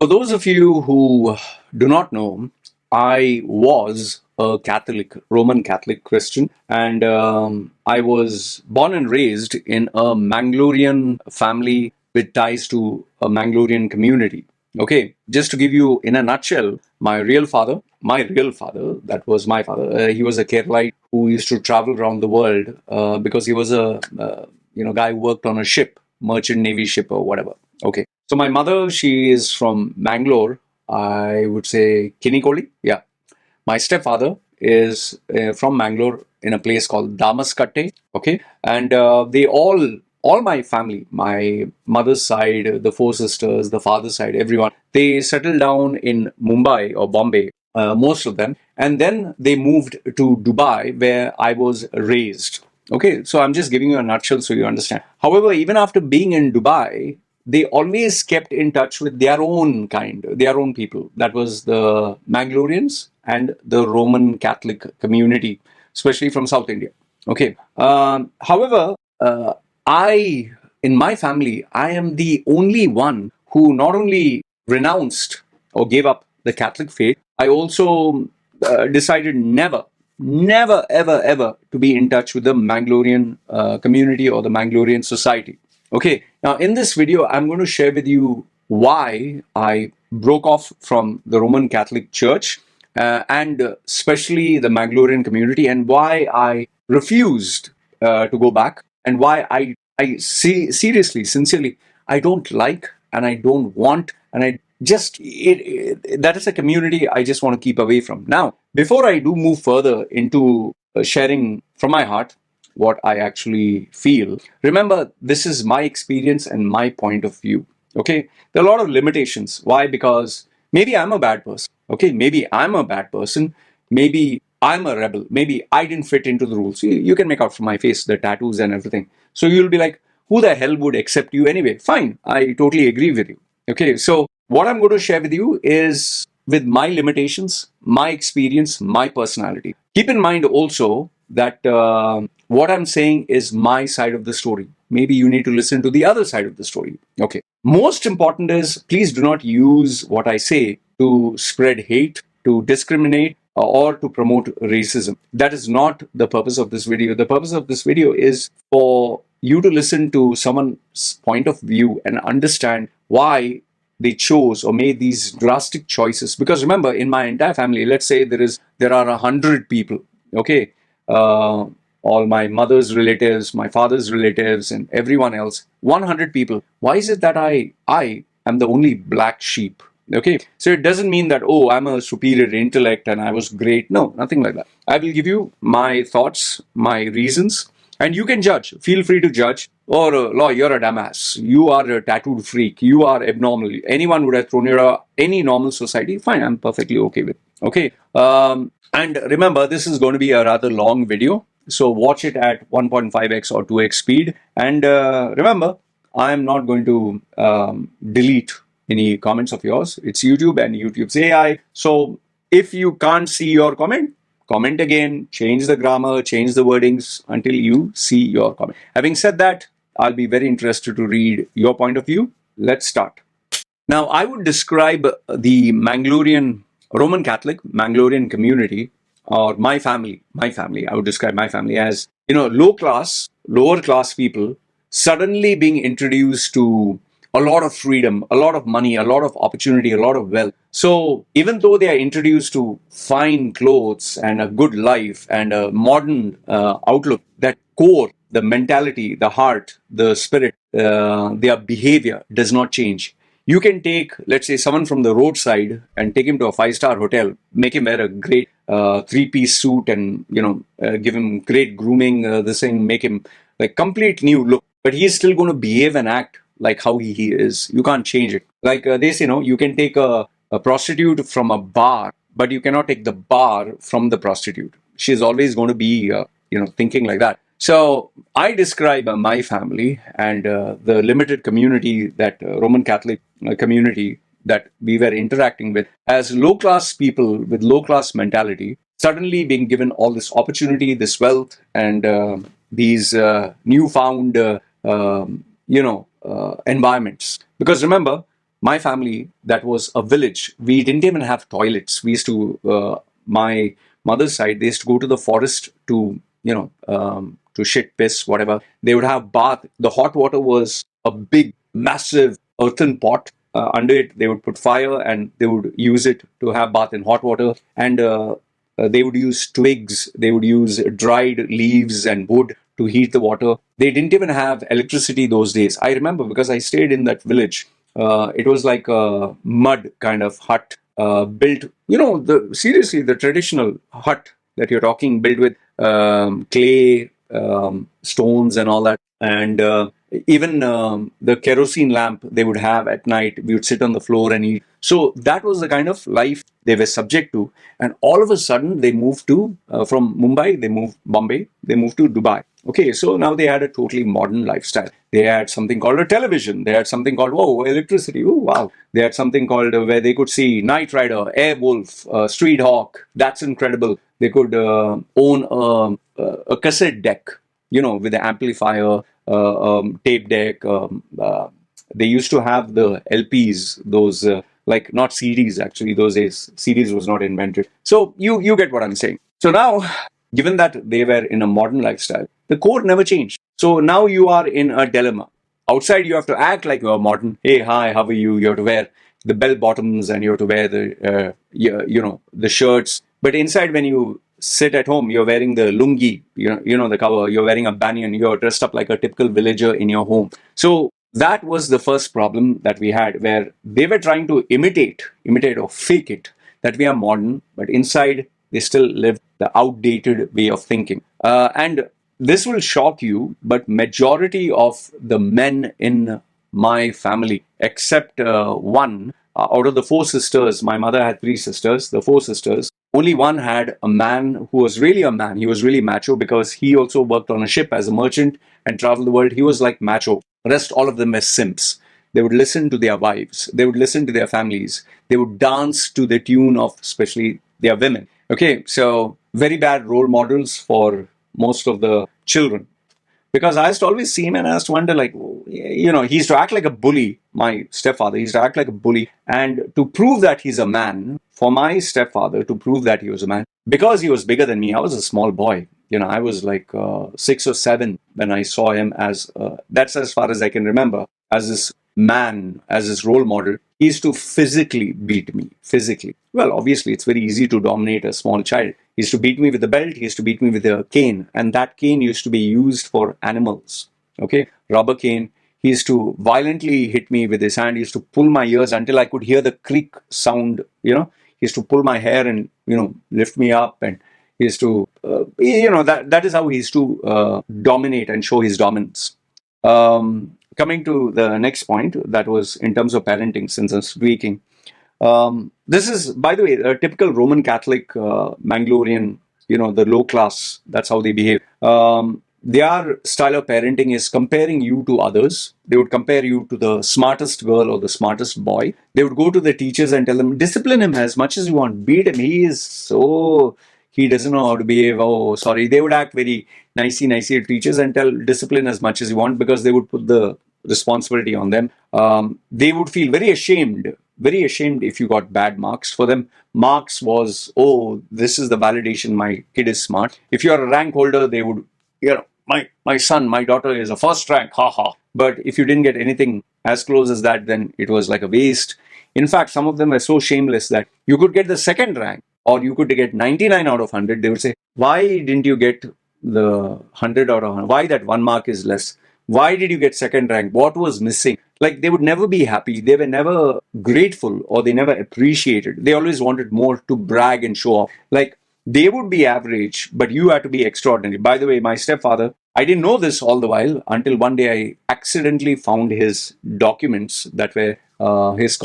For those of you who do not know, I was a Catholic, Roman Catholic Christian, and I was born and raised in a Mangalorean family with ties to a Mangalorean community. Okay, just to give you in a nutshell, my real father, that was my father. He was a Keralite who used to travel around the world because he was a guy who worked on a ship, merchant navy ship or whatever. Okay, so my mother, she is from Mangalore. I would say Kinikoli. Yeah, my stepfather is from Mangalore in a place called Damaskatte. Okay, and all my family, my mother's side, the four sisters, the father's side, everyone, they settled down in Mumbai or Bombay, most of them, and then they moved to Dubai, where I was raised. Okay, so I'm just giving you a nutshell so you understand. However, even after being in Dubai, they always kept in touch with their own kind, their own people. That was the Mangalorians and the Roman Catholic community, especially from South India. Okay. However, in my family, I am the only one who not only renounced or gave up the Catholic faith, I also decided never, ever, ever to be in touch with the Mangalorian community or the Mangalorian society. Okay, now in this video, I'm going to share with you why I broke off from the Roman Catholic Church and especially the Mangalorian community, and why I refused to go back, and why I see seriously, sincerely, I don't like and I don't want, and I just that is a community I just want to keep away from. Now, before I do move further into sharing from my heart what I actually feel, remember, this is my experience and my point of view. Okay, there are a lot of limitations. Why? Because maybe I'm a bad person. Okay, maybe I'm a bad person. Maybe I'm a rebel. Maybe I didn't fit into the rules. You can make out from my face the tattoos and everything. So you'll be like, who the hell would accept you anyway? Fine, I totally agree with you. Okay, so what I'm going to share with you is with my limitations, my experience, my personality. Keep in mind also that what I'm saying is my side of the story. Maybe you need to listen to the other side of the story. Okay. Most important is, please do not use what I say to spread hate, to discriminate, or to promote racism. That is not the purpose of this video. The purpose of this video is for you to listen to someone's point of view and understand why they chose or made these drastic choices. Because remember, in my entire family, let's say there are 100 people. Okay, all my mother's relatives, my father's relatives, and everyone else. 100 people. Why is it that I am the only black sheep? Okay, so it doesn't mean that, oh, I'm a superior intellect and I was great. No, nothing like that. I will give you my thoughts, my reasons, and you can judge. Feel free to judge. Or, Loy, you're a dumbass. You are a tattooed freak. You are abnormal. Anyone would have thrown you out any normal society. Fine, I'm perfectly okay with it. Okay. And remember, this is going to be a rather long video. So watch it at 1.5x or 2x speed. And remember, I'm not going to delete any comments of yours. It's YouTube and YouTube's AI. So if you can't see your comment again, change the grammar, change the wordings until you see your comment. Having said that, I'll be very interested to read your point of view. Let's start. Now, I would describe the Mangalorean Roman Catholic Mangalorean community, or my family. I would describe my family as, lower class people suddenly being introduced to a lot of freedom, a lot of money, a lot of opportunity, a lot of wealth. So even though they are introduced to fine clothes and a good life and a modern outlook, that core, the mentality, the heart, the spirit, their behavior does not change. You can take, let's say, someone from the roadside and take him to a five-star hotel, make him wear a great three-piece suit, and give him great grooming. This thing, make him like complete new look, but he's still going to behave and act like how he is. You can't change it. Like they say, you can take a prostitute from a bar, but you cannot take the bar from the prostitute. She's always going to be, thinking like that. So I describe my family and the limited community, that Roman Catholic community that we were interacting with, as low-class people with low-class mentality, suddenly being given all this opportunity, this wealth, and these newfound, environments. Because remember, my family, that was a village. We didn't even have toilets. We used to, my mother's side, they used to go to the forest to, to shit, piss, whatever. They would have bath. The hot water was a big, massive earthen pot. Under it, they would put fire and they would use it to have bath in hot water. And they would use twigs, they would use dried leaves and wood to heat the water. They didn't even have electricity those days. I remember because I stayed in that village. It was like a mud kind of hut built, seriously, the traditional hut that you're talking, built with clay, stones, and all that. And even the kerosene lamp they would have at night, we would sit on the floor and eat. So that was the kind of life they were subject to. And all of a sudden, they moved to, from Mumbai, they moved Bombay, they moved to Dubai. Okay, so now they had a totally modern lifestyle. They had something called a television. They had something called, electricity. Oh, wow. They had something called where they could see Knight Rider, Airwolf, Street Hawk. That's incredible. They could own a cassette deck, with the amplifier, tape deck. They used to have the LPs, those like not CDs actually. Those days, CDs was not invented. So you get what I'm saying. So now, given that they were in a modern lifestyle, the core never changed. So now you are in a dilemma. Outside, you have to act like you're modern. Hey, hi, how are you? You have to wear the bell bottoms and you have to wear the the shirts. But inside, when you sit at home, you're wearing the lungi, the cover. You're wearing a banyan. You're dressed up like a typical villager in your home. So that was the first problem that we had, where they were trying to imitate or fake it, that we are modern, but inside they still live the outdated way of thinking. And this will shock you, but majority of the men in my family, except one, out of the four sisters, my mother had three sisters, the four sisters, only one had a man who was really a man. He was really macho because he also worked on a ship as a merchant and traveled the world. He was like macho. The rest, all of them were simps. They would listen to their wives. They would listen to their families. They would dance to the tune of especially their women. Okay, so very bad role models for most of the children. Because I used to always see him and I used to wonder, like, he used to act like a bully, my stepfather. He used to act like a bully. And to prove that he's a man, for my stepfather to prove that he was a man, because he was bigger than me, I was a small boy. I was like 6 or 7 when I saw him that's as far as I can remember, as this man, as his role model. He used to physically beat me, physically. Well, obviously, it's very easy to dominate a small child. He used to beat me with the belt, he used to beat me with a cane, and that cane used to be used for animals, okay? Rubber cane. He used to violently hit me with his hand. He used to pull my ears until I could hear the creak sound, He used to pull my hair and, lift me up, and he used to, that is how he used to dominate and show his dominance. Coming to the next point, that was in terms of parenting, since I'm speaking. This is, by the way, a typical Roman Catholic Mangalorean, the low class. That's how they behave. Their style of parenting is comparing you to others. They would compare you to the smartest girl or the smartest boy. They would go to the teachers and tell them, discipline him as much as you want. Beat him. He doesn't know how to behave. Oh, sorry. They would act very nicey to teachers and tell discipline as much as you want, because they would put the responsibility on them. They would feel very ashamed if you got bad marks. For them, marks was, this is the validation my kid is smart. If you're a rank holder, they would, my son, my daughter is a first rank, haha. But if you didn't get anything as close as that, then it was like a waste. In fact, some of them were so shameless that you could get the second rank, or you could get 99 out of 100. They would say, why didn't you get the 100 out of 100? Why that 1 mark is less? Why did you get second rank? What was missing? Like, they would never be happy. They were never grateful, or they never appreciated. They always wanted more to brag and show off. Like, they would be average, but you had to be extraordinary. By the way, my stepfather, I didn't know this all the while until one day I accidentally found his documents that were his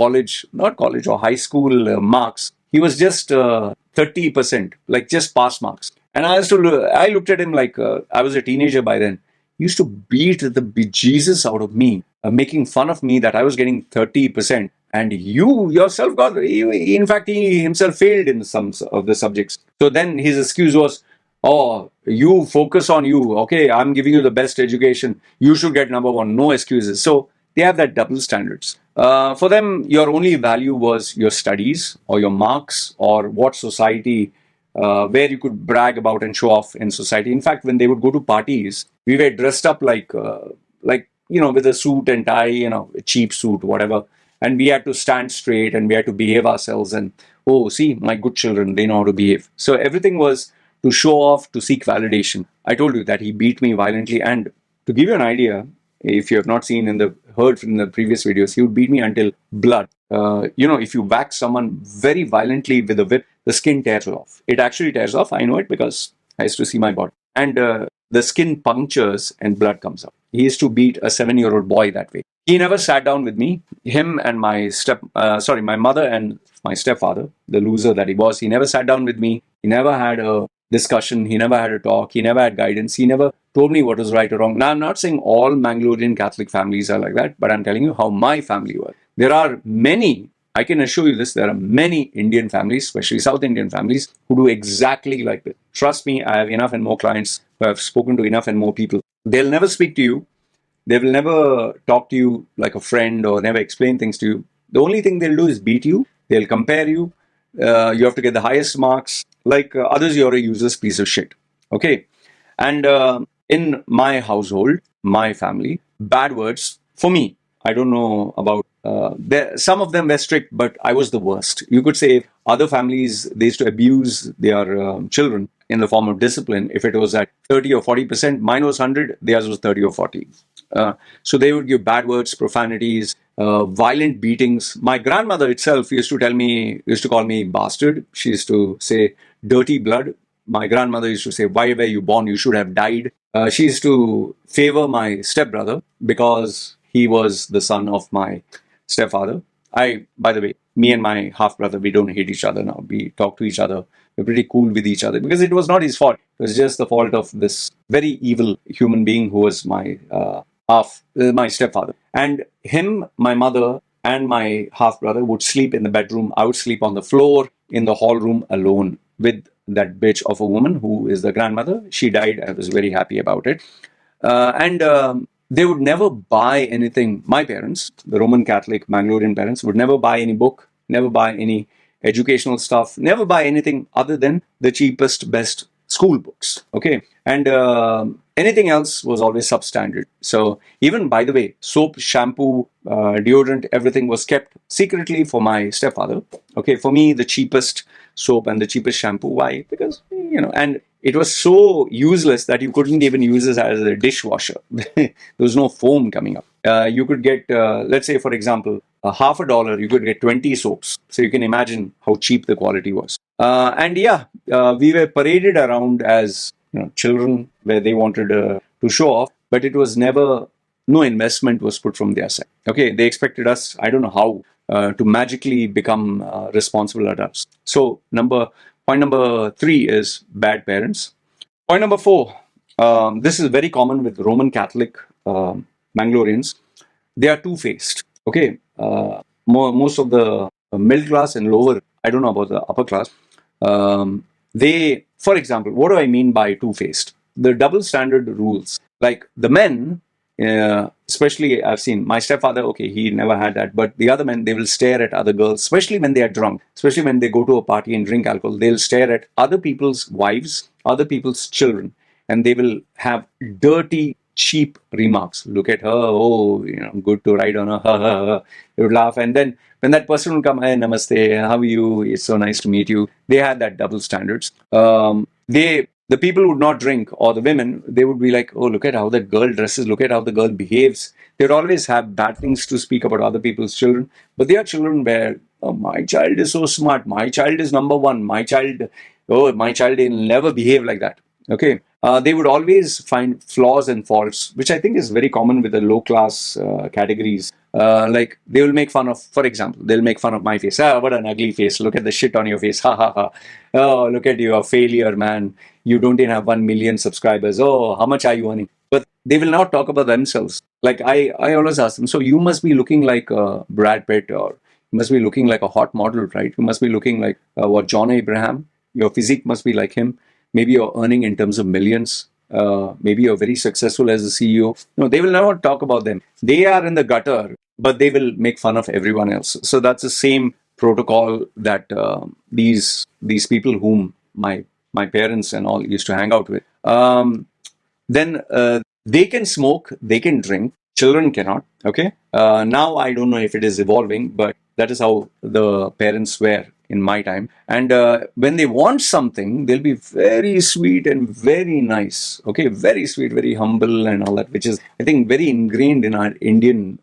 not college or high school marks. He was just 30%, like just pass marks. And I looked at him like I was a teenager by then. He used to beat the bejesus out of me, making fun of me that I was getting 30%. And you yourself in fact, he himself failed in some of the subjects. So then his excuse was, you focus on you. Okay, I'm giving you the best education. You should get number 1. No excuses. So they have that double standards. For them, your only value was your studies or your marks or what society, where you could brag about and show off in society. In fact, when they would go to parties, we were dressed up like with a suit and tie, a cheap suit, whatever, and we had to stand straight and we had to behave ourselves. And oh, see, my good children, they know how to behave. So everything was to show off, to seek validation. I told you that he beat me violently, and to give you an idea, if you have not seen in the heard from the previous videos, he would beat me until blood. If you whack someone very violently with a whip, the skin tears off. It actually tears off. I know it because I used to see my body. And the skin punctures and blood comes out. He used to beat a 7-year-old boy that way. He never sat down with me. Him and my mother and my stepfather, the loser that he was, he never sat down with me. He never had a discussion. He never had a talk. He never had guidance. He never told me what was right or wrong. Now, I'm not saying all Mangalorean Catholic families are like that, but I'm telling you how my family was. There are many, I can assure you this, there are many Indian families, especially South Indian families, who do exactly like this. Trust me, I have enough and more clients who have spoken to enough and more people. They'll never speak to you. They will never talk to you like a friend or never explain things to you. The only thing they'll do is beat you. They'll compare you. You have to get the highest marks. Like others, you're a useless piece of shit. Okay. And in my household, my family, bad words for me. I don't know about some of them were strict, but I was the worst. You could say other families, they used to abuse their children in the form of discipline. If it was at 30 or 40%, mine was 100, theirs was 30 or 40. So they would give bad words, profanities, violent beatings. My grandmother itself used to call me bastard. She used to say dirty blood. My grandmother used to say, why were you born? You should have died. She used to favor my stepbrother because he was the son of my stepfather. By the way, me and my half brother, we don't hate each other now. We talk to each other. We're pretty cool with each other because it was not his fault. It was just the fault of this very evil human being who was my stepfather. And him, my mother, and my half brother would sleep in the bedroom. I would sleep on the floor in the hall room alone with that bitch of a woman who is the grandmother. She died. I was very happy about it. And they would never buy anything. My parents, the Roman Catholic Mangalorean parents, would never buy any book, never buy any educational stuff, never buy anything other than the cheapest, best school books. Okay. And anything else was always substandard. So even, by the way, soap, shampoo, deodorant, everything was kept secretly for my stepfather. Okay. For me, the cheapest soap and the cheapest shampoo. Why? Because, and it was so useless that you couldn't even use it as a dishwasher. There was no foam coming up. You could get, let's say, for example, $50, you could get 20 soaps. So you can imagine how cheap the quality was. We were paraded around as children where they wanted to show off, but it was never, no investment was put from their side. Okay, they expected us, I don't know how, to magically become responsible adults. So point number 3 is bad parents. Point number 4, this is very common with Roman Catholic Mangalorians. They are two-faced. Okay, most of the middle class and lower, I don't know about the upper class, for example, what do I mean by two-faced? The double standard rules. Like the men, especially I've seen my stepfather, okay, he never had that, but the other men, they will stare at other girls, especially when they are drunk, especially when they go to a party and drink alcohol, they'll stare at other people's wives, other people's children, and they will have dirty, cheap remarks. Look at her, oh, good to ride on her, They would laugh. And then when that person would come, hey, namaste, how are you? It's so nice to meet you. They had that double standards. The people would not drink, or the women, they would be like, oh, look at how that girl dresses, look at how the girl behaves. They'd always have bad things to speak about other people's children. But their children were, oh, my child is so smart, my child is number one, my child will never behave like that. Okay. They would always find flaws and faults, which I think is very common with the low class categories. Like they will make fun of, for example, they'll make fun of my face. Ah, what an ugly face. Look at the shit on your face. Ha ha ha. Oh, look at you, a failure, man. You don't even have 1 million subscribers. Oh, how much are you earning? But they will not talk about themselves. Like I always ask them, so you must be looking like Brad Pitt, or you must be looking like a hot model, right? You must be looking like John Abraham. Your physique must be like him. Maybe you're earning in terms of millions. Maybe you're very successful as a CEO. No, they will never talk about them. They are in the gutter. but they will make fun of everyone else. So that's the same protocol that these people whom my parents and all used to hang out with. Then they can smoke, they can drink. Children cannot. Okay. Now I don't know if it is evolving, but that is how the parents were in my time. And when they want something, they'll be very sweet and very nice. Okay, very sweet, very humble, and all that, which is I think very ingrained in our Indian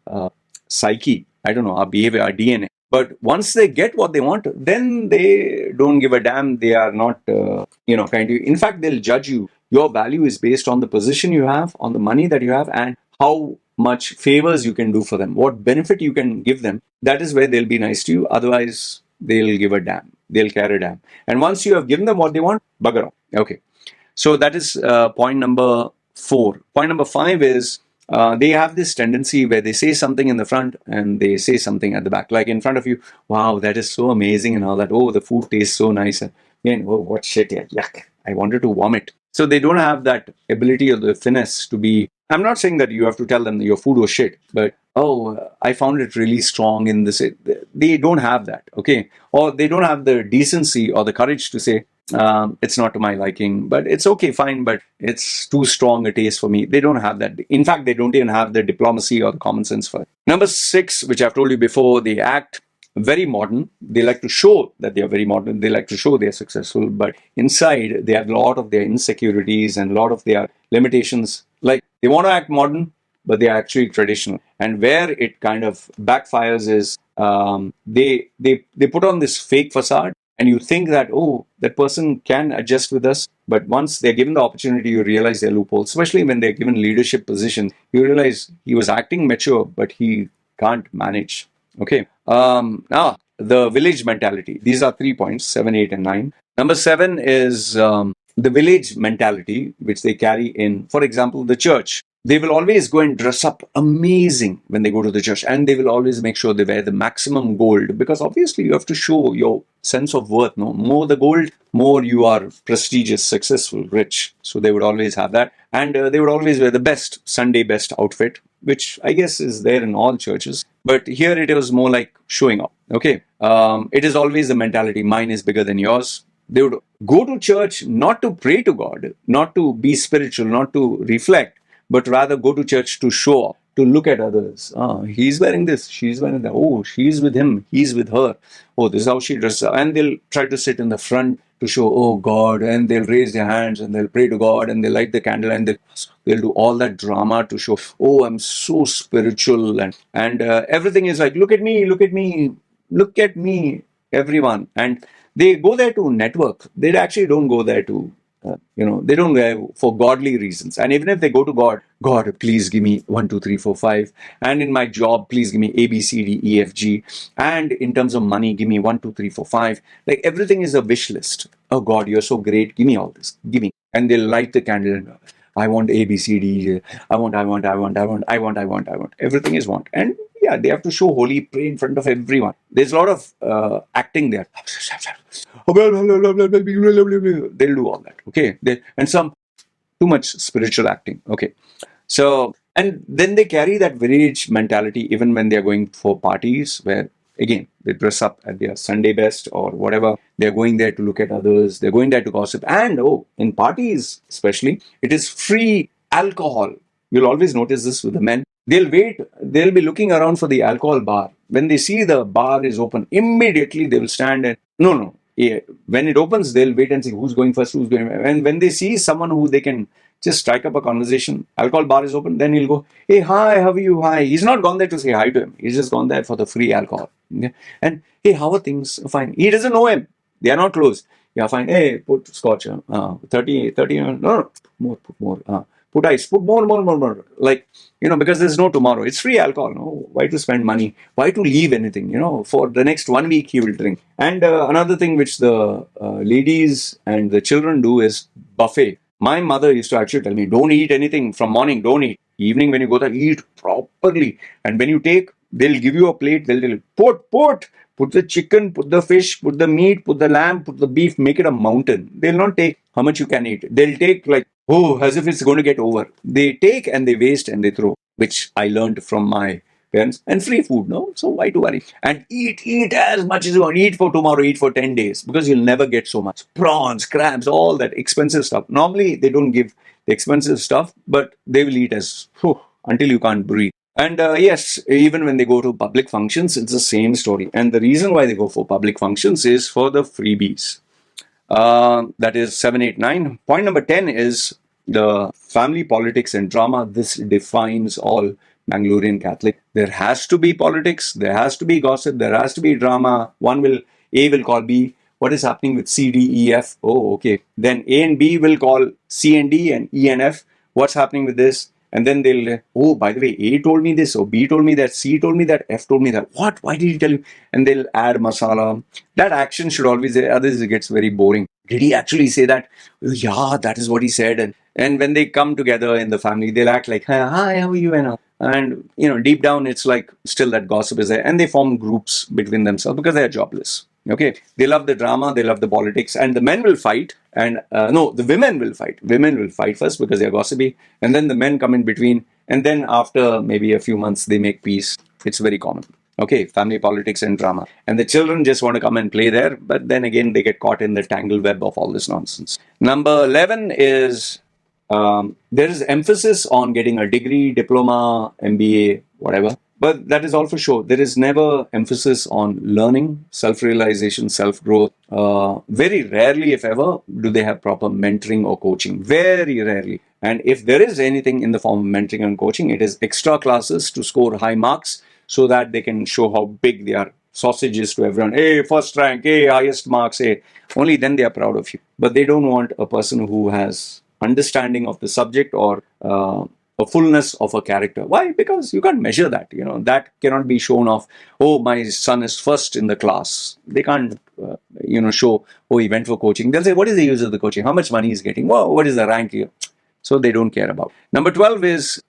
psyche. I don't know, our behavior, our DNA. But once they get what they want, then they don't give a damn. They are not, kind of. In fact, they'll judge you. Your value is based on the position you have, on the money that you have, and how much favors you can do for them, what benefit you can give them. That is where they'll be nice to you. Otherwise, they'll give a damn. They'll care a damn. And once you have given them what they want, bugger off. Okay. So that is point number 4. Point number 5 is they have this tendency where they say something in the front and they say something at the back. Like in front of you, wow, that is so amazing and all that. Oh, the food tastes so nice. And oh, what shit, yeah, yuck. I wanted to vomit. So they don't have that ability or the finesse to be. I'm not saying that you have to tell them your food was shit, but I found it really strong in this. They don't have that, okay? Or they don't have the decency or the courage to say, it's not to my liking, but it's okay, fine, but it's too strong a taste for me. They don't have that. In fact, they don't even have the diplomacy or the common sense for it. Number 6, which I've told you before, they act very modern. They like to show that they are very modern. They like to show they are successful, but inside they have a lot of their insecurities and a lot of their limitations. Like they want to act modern, but they are actually traditional. And where it kind of backfires is they put on this fake facade, and you think that, oh, that person can adjust with us. But once they're given the opportunity, you realize their loopholes, especially when they're given leadership positions. You realize he was acting mature, but he can't manage. Okay. Now, the village mentality. These are 3 points, 7, 8, and 9. Number 7 is the village mentality, which they carry in, for example, the church. They will always go and dress up amazing when they go to the church, and they will always make sure they wear the maximum gold, because obviously you have to show your sense of worth. No, more the gold, more you are prestigious, successful, rich. So they would always have that, and they would always wear the best Sunday best outfit, which I guess is there in all churches. But here it was more like showing off. Okay, it is always the mentality: mine is bigger than yours. They would go to church not to pray to God, not to be spiritual, not to reflect, but rather go to church to show off, to look at others. He's wearing this, she's wearing that. Oh, she's with him, he's with her. Oh, this is how she dresses. And they'll try to sit in the front to show, oh God, and they'll raise their hands and they'll pray to God and they'll light the candle and they'll do all that drama to show, oh, I'm so spiritual. And everything is like, look at me, look at me, look at me, everyone. And they go there to network. They actually don't go there to they don't go for godly reasons. And even if they go to God, please give me 1, 2, 3, 4, 5. And in my job, please give me A, B, C, D, E, F, G. And in terms of money, give me 1, 2, 3, 4, 5. Like everything is a wish list. Oh God, you're so great. Give me all this. Give me. And they'll light the candle and I want A, B, C, D. I want. Everything is want. And yeah, they have to show holy, pray in front of everyone. There's a lot of acting there. They'll do all that. Okay. And some too much spiritual acting. Okay. So, and then they carry that village mentality even when they're going for parties where, again, they dress up at their Sunday best or whatever. They're going there to look at others. They're going there to gossip. And, in parties especially, it is free alcohol. You'll always notice this with the men. They'll be looking around for the alcohol bar. When they see the bar is open, immediately they will stand and, no. Yeah, when it opens, they'll wait and see who's going first, who's going. And when they see someone who they can just strike up a conversation, alcohol bar is open, then he'll go, hey, hi, how are you? Hi. He's not gone there to say hi to him. He's just gone there for the free alcohol. Yeah. And, hey, how are things? Fine. He doesn't know him. They are not close. Yeah, fine. Hey, put scotch. 30, no, put more. Put ice, put more. Like, because there's no tomorrow. It's free alcohol. No, why to spend money? Why to leave anything? For the next 1 week he will drink. And another thing which the ladies and the children do is buffet. My mother used to actually tell me, don't eat anything from morning, don't eat. Evening when you go there, eat properly. And when you take, they'll give you a plate, they'll put the chicken, put the fish, put the meat, put the lamb, put the beef, make it a mountain. They'll not take how much you can eat. They'll take like, as if it's going to get over. They take and they waste and they throw, which I learned from my parents, and free food, no? So why to worry? And eat as much as you want. Eat for tomorrow, eat for 10 days, because you'll never get so much. Prawns, crabs, all that expensive stuff. Normally, they don't give the expensive stuff, but they will eat until you can't breathe. And yes, even when they go to public functions, it's the same story. And the reason why they go for public functions is for the freebies. That is 7, 8, 9. Point number 10 is the family politics and drama. This defines all Mangalorean Catholic. There has to be politics, there has to be gossip, there has to be drama. A will call B. What is happening with C, D, E, F? Oh, okay. Then A and B will call C and D, and E and F. What's happening with this? And then they'll, oh, by the way, A told me this, or B told me that, C told me that, F told me that. What? Why did he tell you? And they'll add masala. That action should always, otherwise it gets very boring. Did he actually say that? Yeah, that is what he said. And when they come together in the family, they'll act like, hi, how are you? And deep down, it's like still that gossip is there. And they form groups between themselves because they're jobless. Okay, they love the drama, they love the politics, and the men will fight, and no, the women will fight. Women will fight first because they're gossipy, and then the men come in between, and then after maybe a few months, they make peace. It's very common. Okay, family politics and drama. And the children just want to come and play there, but then again, they get caught in the tangle web of all this nonsense. Number 11 is there is emphasis on getting a degree, diploma, MBA, whatever. But that is all for sure. There is never emphasis on learning, self-realization, self-growth. Very rarely, if ever, do they have proper mentoring or coaching. Very rarely. And if there is anything in the form of mentoring and coaching, it is extra classes to score high marks so that they can show how big they are. Sausages to everyone. Hey, first rank. Hey, highest marks. Hey. Only then they are proud of you. But they don't want a person who has understanding of the subject or a fullness of a character. Why? Because you can't measure that. That cannot be shown off. Oh, my son is first in the class. They can't, show, oh, he went for coaching. They'll say, what is the use of the coaching? How much money he's getting? Whoa, what is the rank here? So they don't care about. Number 12 is,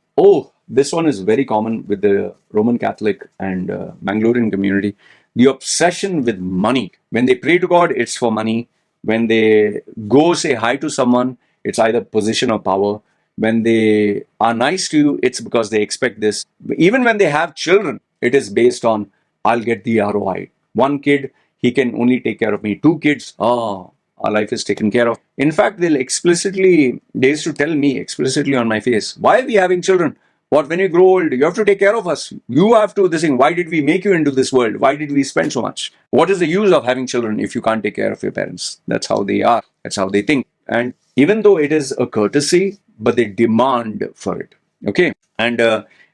this one is very common with the Roman Catholic and Mangalorean community. The obsession with money. When they pray to God, it's for money. When they go say hi to someone, it's either position or power. When they are nice to you, it's because they expect this. Even when they have children, it is based on, I'll get the ROI. One kid, he can only take care of me. 2 kids, our life is taken care of. In fact, they used to tell me explicitly on my face, why are we having children? What, when you grow old, you have to take care of us. You have to, this thing, why did we make you into this world? Why did we spend so much? What is the use of having children if you can't take care of your parents? That's how they are. That's how they think. And even though it is a courtesy, but they demand for it. Okay. And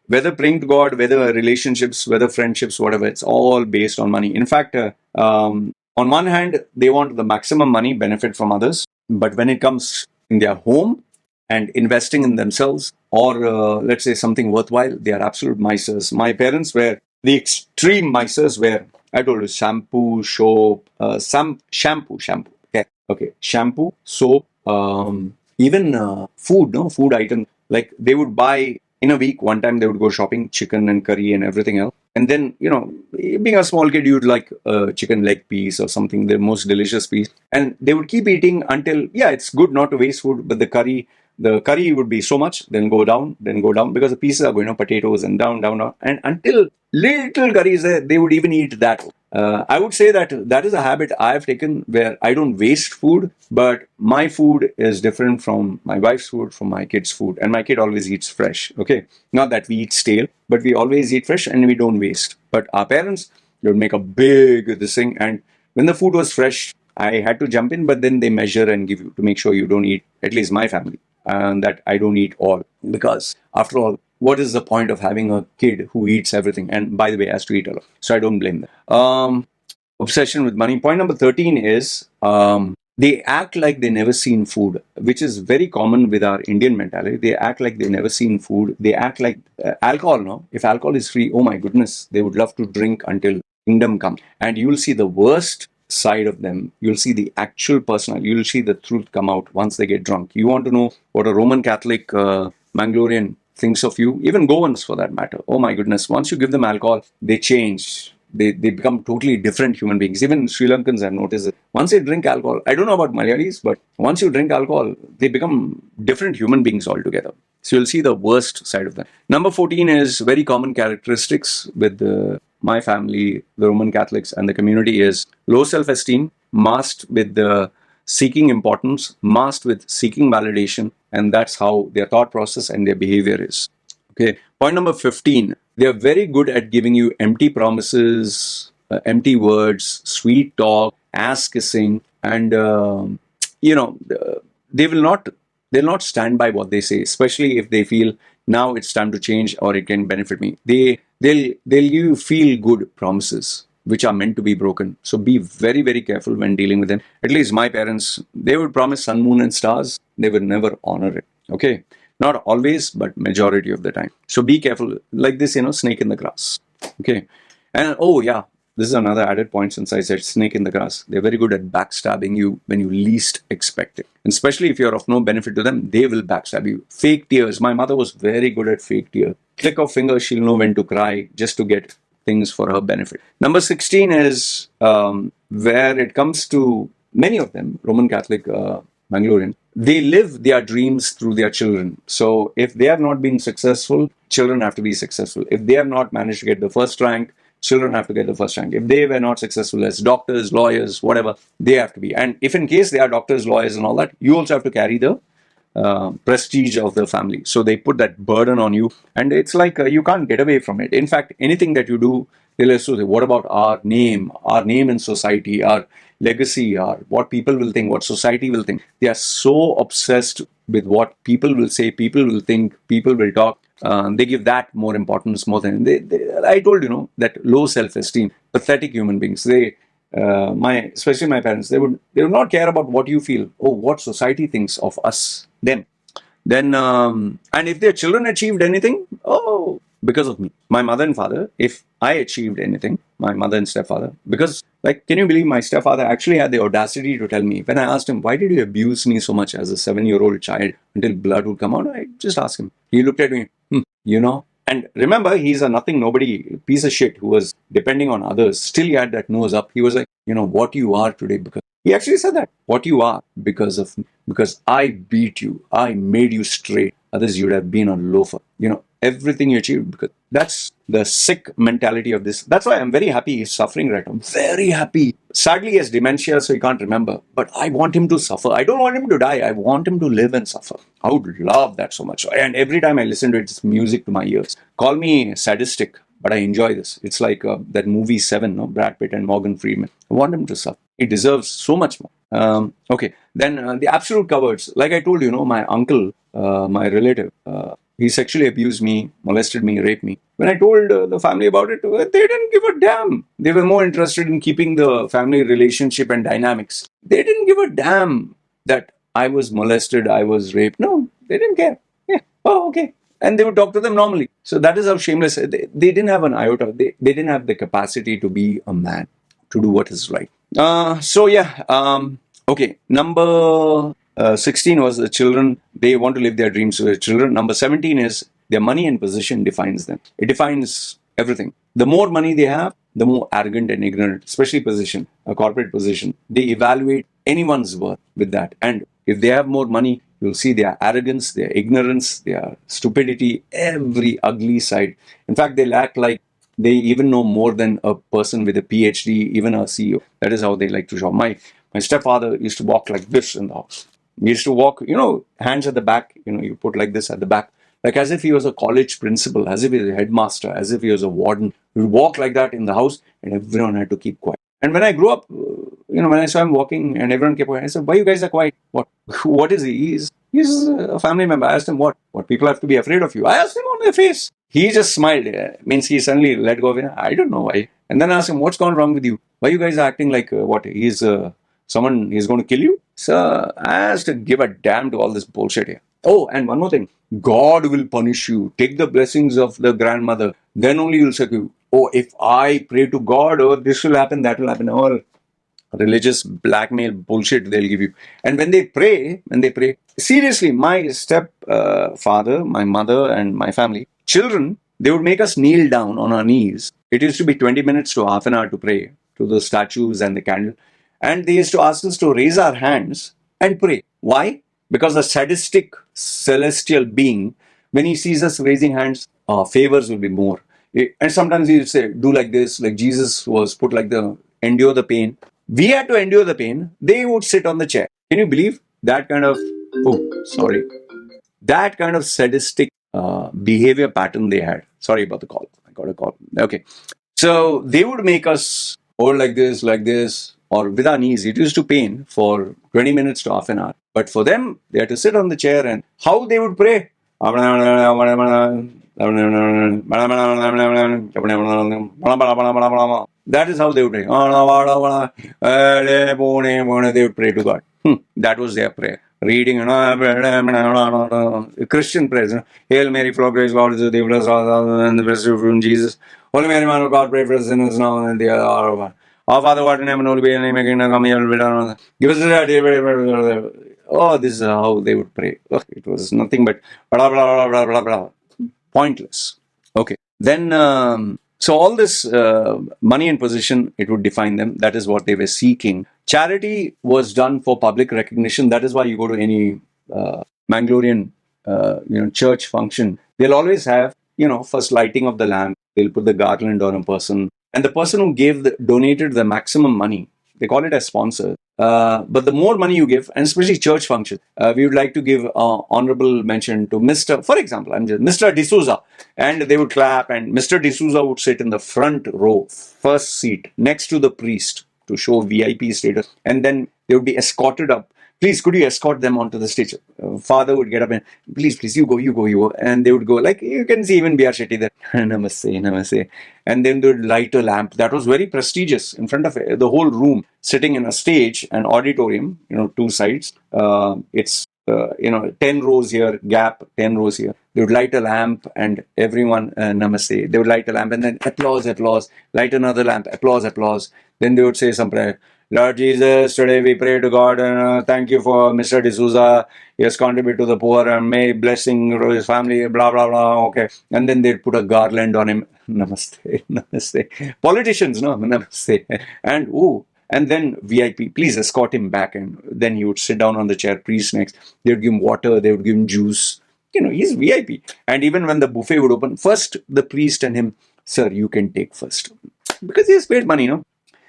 whether praying to God, whether relationships, whether friendships, whatever, it's all based on money. In fact, on one hand, they want the maximum money benefit from others. But when it comes in their home and investing in themselves or let's say something worthwhile, they are absolute misers. My parents were the extreme misers where I told you shampoo, soap, shampoo. Okay. Shampoo, soap, even food items. Like they would buy in a week, one time they would go shopping, chicken and curry and everything else. And then, being a small kid, you'd like a chicken leg piece or something, the most delicious piece. And they would keep eating until, it's good not to waste food, but the curry would be so much, then go down, because the pieces are going, potatoes and down. And until little curry is there, they would even eat that. I would say that is a habit I have taken where I don't waste food, but my food is different from my wife's food, from my kid's food. And my kid always eats fresh. Okay. Not that we eat stale, but we always eat fresh and we don't waste. But our parents, they would make a big this thing. And when the food was fresh, I had to jump in, but then they measure and give you to make sure you don't eat, at least my family, and that I don't eat all. Because after all, what is the point of having a kid who eats everything? And by the way, has to eat a lot. So I don't blame them. Obsession with money. Point number 13 is they act like they never seen food, which is very common with our Indian mentality. They act like they never seen food. They act like alcohol, no? If alcohol is free, oh my goodness, they would love to drink until kingdom comes. And you'll see the worst side of them. You'll see the actual personality. You'll see the truth come out once they get drunk. You want to know what a Roman Catholic Mangalorean thinks of you, even Goans for that matter. Oh my goodness, once you give them alcohol, they change. they become totally different human beings. Even Sri Lankans have noticed it. Once they drink alcohol, I don't know about Malayalis, but once you drink alcohol, they become different human beings altogether. So you'll see the worst side of that. Number 14 is very common characteristics with my family, the Roman Catholics, and the community is low self-esteem, masked with the seeking importance, masked with seeking validation, and that's how their thought process and their behavior is. Okay. Point number 15. They are very good at giving you empty promises, empty words, sweet talk, ass kissing, and they will not they'll not stand by what they say, especially if they feel now it's time to change or it can benefit me. They'll give you feel good promises which are meant to be broken. So be very, very careful when dealing with them. At least my parents, they would promise sun, moon, and stars. They would never honor it. Okay. Not always, but majority of the time. So be careful. Like this, snake in the grass. Okay. And oh yeah, this is another added point since I said snake in the grass. They're very good at backstabbing you when you least expect it. And especially if you're of no benefit to them, they will backstab you. Fake tears. My mother was very good at fake tears. Click of finger, she'll know when to cry just to get things for her benefit. Number 16 is where it comes to many of them, Roman Catholic Mangaloreans, they live their dreams through their children. So if they have not been successful, children have to be successful. If they have not managed to get the first rank, children have to get the first rank. If they were not successful as doctors, lawyers, whatever, they have to be. And if in case they are doctors, lawyers and all that, you also have to carry the prestige of the family. So they put that burden on you, and it's like you can't get away from it. In fact, anything that you do, they'll also say, what about our name in society, our legacy, our what people will think, what society will think. They are so obsessed with what people will say, people will think, people will talk. They give that more importance more than I told that low self-esteem, pathetic human beings. Especially my parents, they would not care about what you feel. Oh, what society thinks of us, them. Then, and if their children achieved anything, oh, because of me. My mother and father, if I achieved anything, my mother and stepfather, because, can you believe my stepfather actually had the audacity to tell me, when I asked him, why did you abuse me so much as a 7-year-old child until blood would come out? I just asked him. He looked at me, and remember, he's a nothing, nobody, piece of shit who was depending on others. Still, he had that nose up. He was like, what you are today, because he actually said that, what you are because I beat you, I made you straight. Others, you'd have been a loafer. Everything you achieved, because that's the sick mentality of this. That's why I'm very happy he's suffering right now. Very happy. Sadly, he has dementia, so he can't remember. But I want him to suffer. I don't want him to die. I want him to live and suffer. I would love that so much. And every time I listen to it, it's music to my ears. Call me sadistic, but I enjoy this. It's like that movie 7, no? Brad Pitt and Morgan Freeman. I want him to suffer. He deserves so much more. Okay. Then the absolute cowards. Like I told you, my uncle, my relative, he sexually abused me, molested me, raped me. When I told the family about it, they didn't give a damn. They were more interested in keeping the family relationship and dynamics. They didn't give a damn that I was molested, I was raped. No, they didn't care. Yeah. Oh, okay. And they would talk to them normally. So that is how shameless. They didn't have an iota. They didn't have the capacity to be a man, to do what is right. Okay. Number 16 was the children. They want to live their dreams with their children. Number 17 is their money and position defines them. It defines everything. The more money they have, the more arrogant and ignorant, especially position, a corporate position. They evaluate anyone's worth with that. And if they have more money, you'll see their arrogance, their ignorance, their stupidity, every ugly side. In fact, they'll act like they even know more than a person with a PhD, even a CEO. That is how they like to show. My stepfather used to walk like this in the house. He used to walk, hands at the back, you put like this at the back, like as if he was a college principal, as if he was a headmaster, as if he was a warden. He would walk like that in the house and everyone had to keep quiet. And when I grew up, when I saw him walking and everyone kept quiet, I said, why you guys are quiet? What is he? He's a family member. I asked him, what people have to be afraid of you? I asked him on their face. He just smiled. Means he suddenly let go of it. I don't know why. And then I asked him, what's gone wrong with you? Why you guys are acting like he's someone is going to kill you? So I asked to give a damn to all this bullshit here. Oh, and one more thing. God will punish you. Take the blessings of the grandmother. Then only you'll say, oh, if I pray to God, this will happen, that will happen. All religious blackmail bullshit they'll give you. And when they pray, seriously, my stepfather, my mother and my family, children, they would make us kneel down on our knees It used to be 20 minutes to half an hour to pray to the statues and the candle. And they used to ask us to raise our hands and pray. Why? Because the sadistic celestial being, when he sees us raising hands, favors will be more. And sometimes he would say, do like this, like Jesus was put like the, endure the pain. We had to endure the pain. They would sit on the chair. Can you believe that kind of, oh, sorry, that kind of sadistic behavior pattern they had? Sorry about the call. I got a call. Okay. So they would make us hold like this, or with our knees. It used to pain for 20 minutes to half an hour. But for them, they had to sit on the chair, and how they would pray. That is how they would pray. They would pray to God. That was their prayer. Reading, Christian prayers. Hail Mary, full of grace, God is with thee, blessed art thou among the blessed fruit of Jesus. Holy Mary, Mother of God, pray for us sinners now and at the hour of our death. Our Father, who art in heaven, holy be thy name, thy kingdom come, your will be done. Give us this day our daily bread. Oh, this is how they would pray. It was nothing but blah, blah, blah, blah, blah, blah. Pointless. Okay. Then, so all this money and position, it would define them. That is what they were seeking. Charity was done for public recognition. That is why you go to any Mangalorean church function. They'll always have, first lighting of the lamp. They'll put the garland on a person. And the person who donated the maximum money, they call it a sponsor. But the more money you give, and especially church functions, we would like to give honorable mention to Mr. For example, Mr. D'Souza. And they would clap, and Mr. D'Souza would sit in the front row, first seat, next to the priest to show VIP status. And then they would be escorted up. Please, could you escort them onto the stage? Father would get up and, please, you go. And they would go, like, you can see even B.R. Shetty there. Namaste. And then they would light a lamp. That was very prestigious in front of the whole room, sitting in a stage, an auditorium, two sides. It's 10 rows here, gap, 10 rows here. They would light a lamp and everyone, namaste. They would light a lamp and then applause, light another lamp, applause. Then they would say some prayer. Lord Jesus, today we pray to God and thank you for Mr. D'Souza. He has contributed to the poor and may blessing his family, blah, blah, blah. Okay. And then they'd put a garland on him. Namaste. Politicians, no? Namaste. And then VIP, please escort him back. And then he would sit down on the chair, priest next. They would give him water, they would give him juice. He's VIP. And even when the buffet would open, first the priest and him, sir, you can take first. Because he has paid money, no?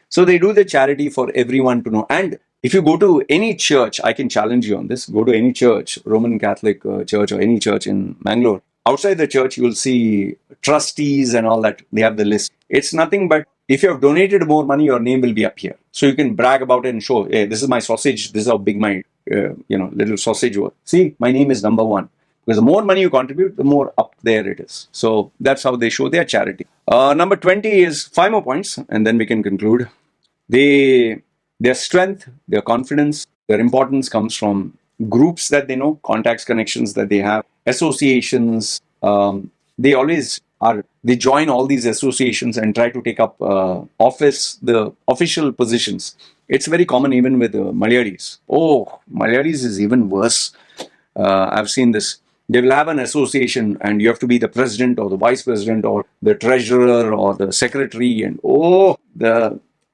So they do the charity for everyone to know. And if you go to any church, I can challenge you on this. Go to any church, Roman Catholic church or any church in Mangalore. Outside the church, you will see trustees and all that. They have the list. It's nothing but if you have donated more money, your name will be up here. So you can brag about it and show, hey, this is my sausage. This is how big my little sausage was. See, my name is number one. Because the more money you contribute, the more up there it is. So that's how they show their charity. Number 20 is 5 more points, and then we can conclude. Their strength, their confidence, their importance comes from groups that they know, contacts, connections that they have, associations. They join all these associations and try to take up the official positions. It's very common even with Malayalis. Oh, Malayalis is even worse. I've seen this. They will have an association and you have to be the president or the vice president or the treasurer or the secretary. And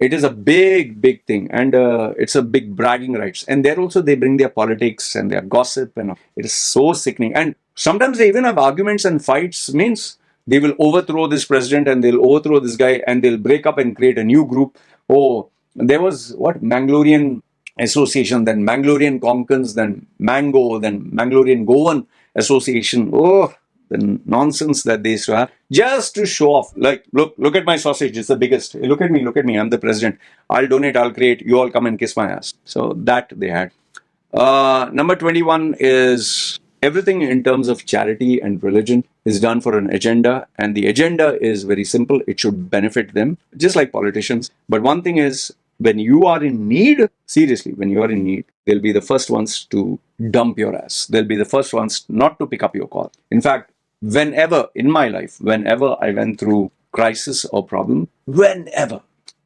it is a big thing, and it's a big bragging rights. And there also they bring their politics and their gossip, and it is so sickening. And sometimes they even have arguments and fights. Means they will overthrow this president and they'll overthrow this guy and they'll break up and create a new group. Oh, there was Mangalorean Association, then Mangalorean Konkans, then Mango, then Mangalorean Goan Association. Oh, the nonsense that they used to have just to show off. Like, look at my sausage, it's the biggest. Look at me, I'm the president. I'll donate, I'll create, you all come and kiss my ass. So that they had. Number 21 is everything in terms of charity and religion is done for an agenda, and the agenda is very simple. It should benefit them, just like politicians. But one thing is, when you are in need, seriously, when you are in need, they'll be the first ones to dump your ass. They'll be the first ones not to pick up your call. In fact, whenever in my life, whenever I went through crisis or problem,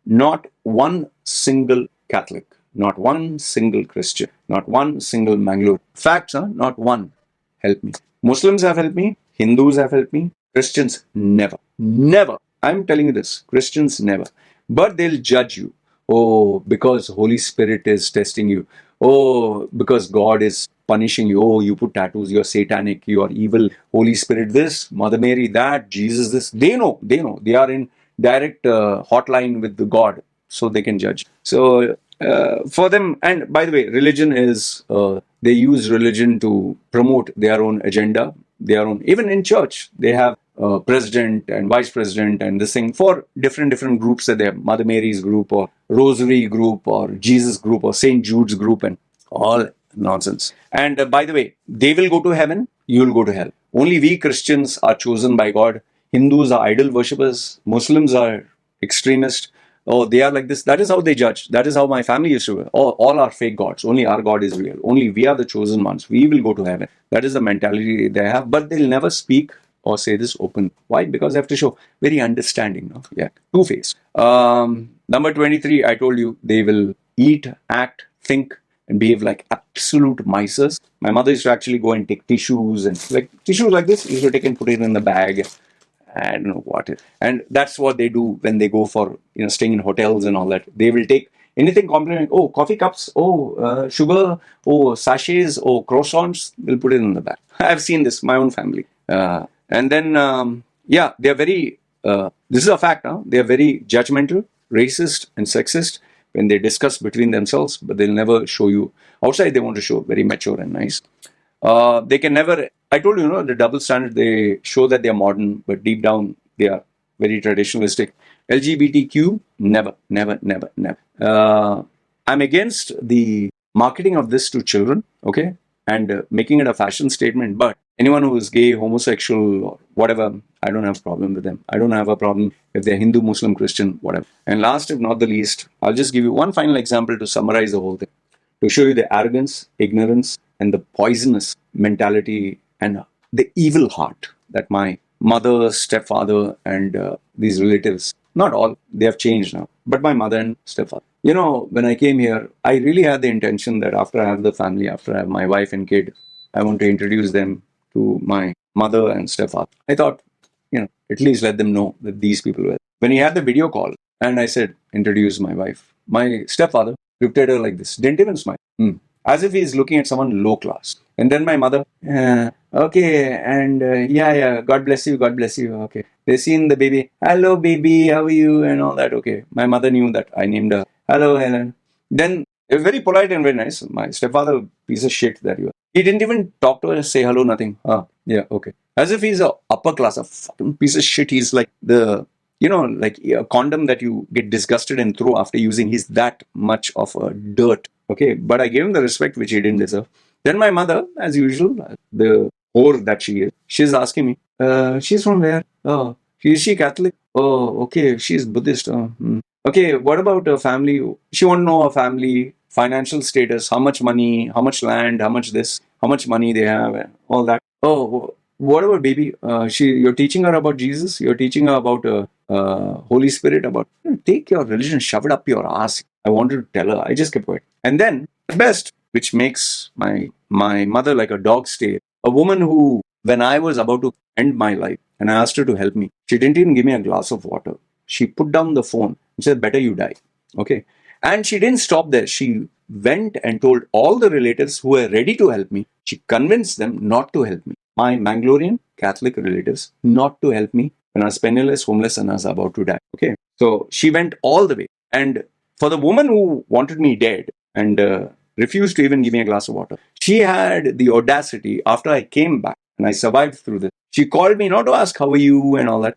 not one single Catholic, not one single Christian, not one single Mangalore. Facts, not one helped me. Muslims have helped me, Hindus have helped me, Christians never. I'm telling you this. Christians never. But they'll judge you. Oh, because Holy Spirit is testing you. Oh, because God is punishing you. Oh, you put tattoos, you're satanic, you are evil. Holy Spirit this, Mother Mary that, Jesus this. They know, they know. They are in direct hotline with the God, so they can judge. So for them, and by the way, religion is, they use religion to promote their own agenda, their own, even in church, they have president and vice president and this thing for different groups that they have, Mother Mary's group or Rosary group or Jesus group or St. Jude's group and all nonsense. And by the way, they will go to heaven, you will go to hell. Only we Christians are chosen by God. Hindus are idol worshippers, Muslims are extremists. Oh, they are like this. That is how they judge. That is how my family used to. All are fake gods. Only our God is real. Only we are the chosen ones. We will go to heaven. That is the mentality they have. But they'll never speak or say this open. Why? Because they have to show very understanding. No? Yeah, two-faced. Number 23, I told you, they will eat, act, think, and behave like absolute misers. My mother used to actually go and take tissues and like tissues like this. Used to take and put it in the bag. I don't know what it, and that's what they do when they go for staying in hotels and all that. They will take anything complimentary. Oh, coffee cups. Oh, sugar. Oh, sachets. Oh, croissants. They'll put it in the bag. I've seen this my own family. And then yeah, they are very. This is a fact. Huh? They are very judgmental, racist, and sexist when they discuss between themselves. But they'll never show you outside. They want to show very mature and nice. They can never. I told you, the double standard. They show that they are modern, but deep down they are very traditionalistic. LGBTQ, never, never, never, never. I'm against the marketing of this to children, okay, and making it a fashion statement. But anyone who is gay, homosexual, or whatever, I don't have a problem with them. I don't have a problem if they're Hindu, Muslim, Christian, whatever. And last, if not the least, I'll just give you one final example to summarize the whole thing, to show you the arrogance, ignorance, and the poisonous mentality and the evil heart that my mother, stepfather, and these relatives, not all, they have changed now, but my mother and stepfather. When I came here, I really had the intention that after I have the family, after I have my wife and kid, I want to introduce them to my mother and stepfather. I thought, at least let them know that these people were. When he had the video call, and I said, introduce my wife, my stepfather looked at her like this, didn't even smile. As if he's looking at someone low class. And then my mother, okay, and yeah, God bless you, okay. They seen the baby, hello baby, how are you, and all that, okay. My mother knew that I named her, hello Helen. Then, very polite and very nice. My stepfather, piece of shit that you are. He didn't even talk to her, say hello, nothing. Yeah, okay. As if he's a upper class, a fucking piece of shit. He's like the, like a condom that you get disgusted and throw after using. He's that much of a dirt. Okay, but I gave him the respect which he didn't deserve. Then my mother, as usual, the whore that she is, she's asking me, she's from where? Oh, is she Catholic? Oh, okay, she's Buddhist. Okay, what about her family? She want to know her family, financial status, how much money, how much land, how much this, how much money they have, and all that. Oh, what about baby? You're teaching her about Jesus. You're teaching her about Holy Spirit. About take your religion, shove it up your ass. I wanted to tell her. I just kept quiet. And then the best, which makes my mother like a dog's tail. A woman who, when I was about to end my life, and I asked her to help me, she didn't even give me a glass of water. She put down the phone and said, "Better you die." Okay. And she didn't stop there. She went and told all the relatives who were ready to help me. She convinced them not to help me. My Mangalorean Catholic relatives not to help me when I was penniless, homeless, and I was about to die. Okay. So she went all the way. And for the woman who wanted me dead and refused to even give me a glass of water, she had the audacity after I came back and I survived through this. She called me not to ask how are you and all that.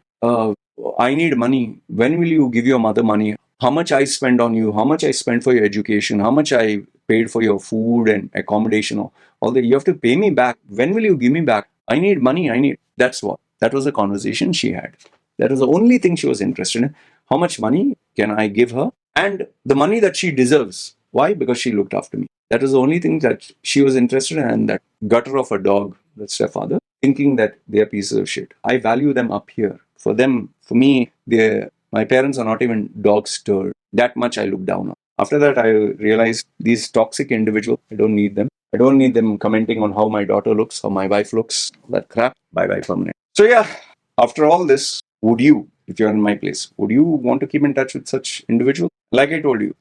I need money. When will you give your mother money? How much I spend on you? How much I spend for your education? How much I paid for your food and accommodation? All that. You have to pay me back. When will you give me back? I need money. That's what. That was the conversation she had. That was the only thing she was interested in. How much money can I give her? And the money that she deserves. Why? Because she looked after me. That was the only thing that she was interested in. And that gutter of a dog, that stepfather, thinking that they're pieces of shit. I value them up here. For them, for me, my parents are not even dog's turd. That much I look down on. After that, I realized these toxic individuals, I don't need them. I don't need them commenting on how my daughter looks, how my wife looks. That crap, bye-bye permanent. So yeah, after all this, would you if you're in my place, would you want to keep in touch with such individuals? Like I told you,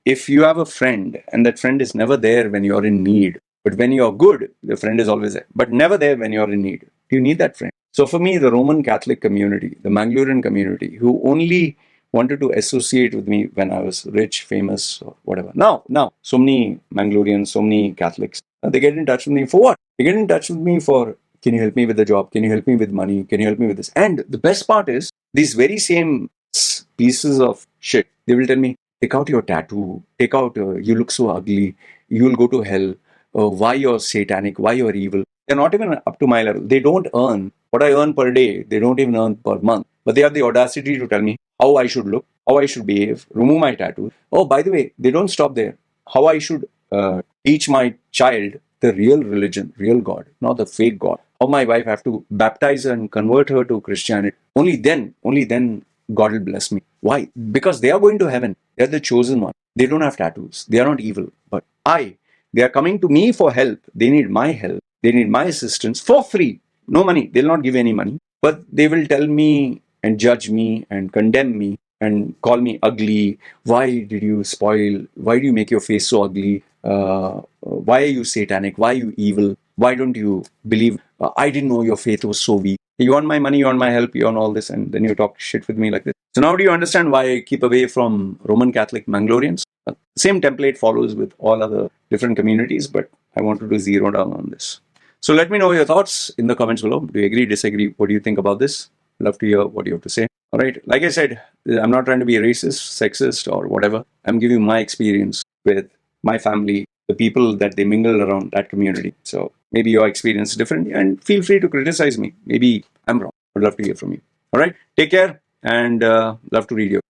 if you have a friend and that friend is never there when you're in need, but when you're good, the friend is always there, but never there when you're in need. Do you need that friend? So for me, the Roman Catholic community, the Mangalorean community, who only wanted to associate with me when I was rich, famous, or whatever. Now, so many Mangalorians, so many Catholics, they get in touch with me for what? They get in touch with me for, can you help me with the job? Can you help me with money? Can you help me with this? And the best part is, these very same pieces of shit, they will tell me, take out your tattoo, take out, you look so ugly, you will go to hell, why you're satanic, why you're evil. They're not even up to my level. They don't earn what I earn per day. They don't even earn per month. But they have the audacity to tell me how I should look, how I should behave, remove my tattoo. Oh, by the way, they don't stop there. How I should teach my child the real religion, real God, not the fake God. How my wife have to baptize her and convert her to Christianity. Only then God will bless me. Why? Because they are going to heaven. They are the chosen one. They don't have tattoos. They are not evil. But they are coming to me for help. They need my help. They need my assistance for free. No money. They'll not give any money. But they will tell me and judge me and condemn me and call me ugly. Why did you spoil? Why do you make your face so ugly? Why are you satanic? Why are you evil? Why don't you believe? I didn't know your faith was so weak. You want my money, you want my help, you want all this, and then you talk shit with me like this. So now do you understand why I keep away from Roman Catholic Mangalorians? Same template follows with all other different communities, but I wanted to zero down on this. So let me know your thoughts in the comments below. Do you agree, disagree? What do you think about this? Love to hear what you have to say. All right. Like I said, I'm not trying to be racist, sexist, or whatever. I'm giving my experience with my family, the people that they mingle around that community. So maybe your experience is different, and feel free to criticize me. Maybe I'm wrong. I'd love to hear from you. All right. Take care, and love to read your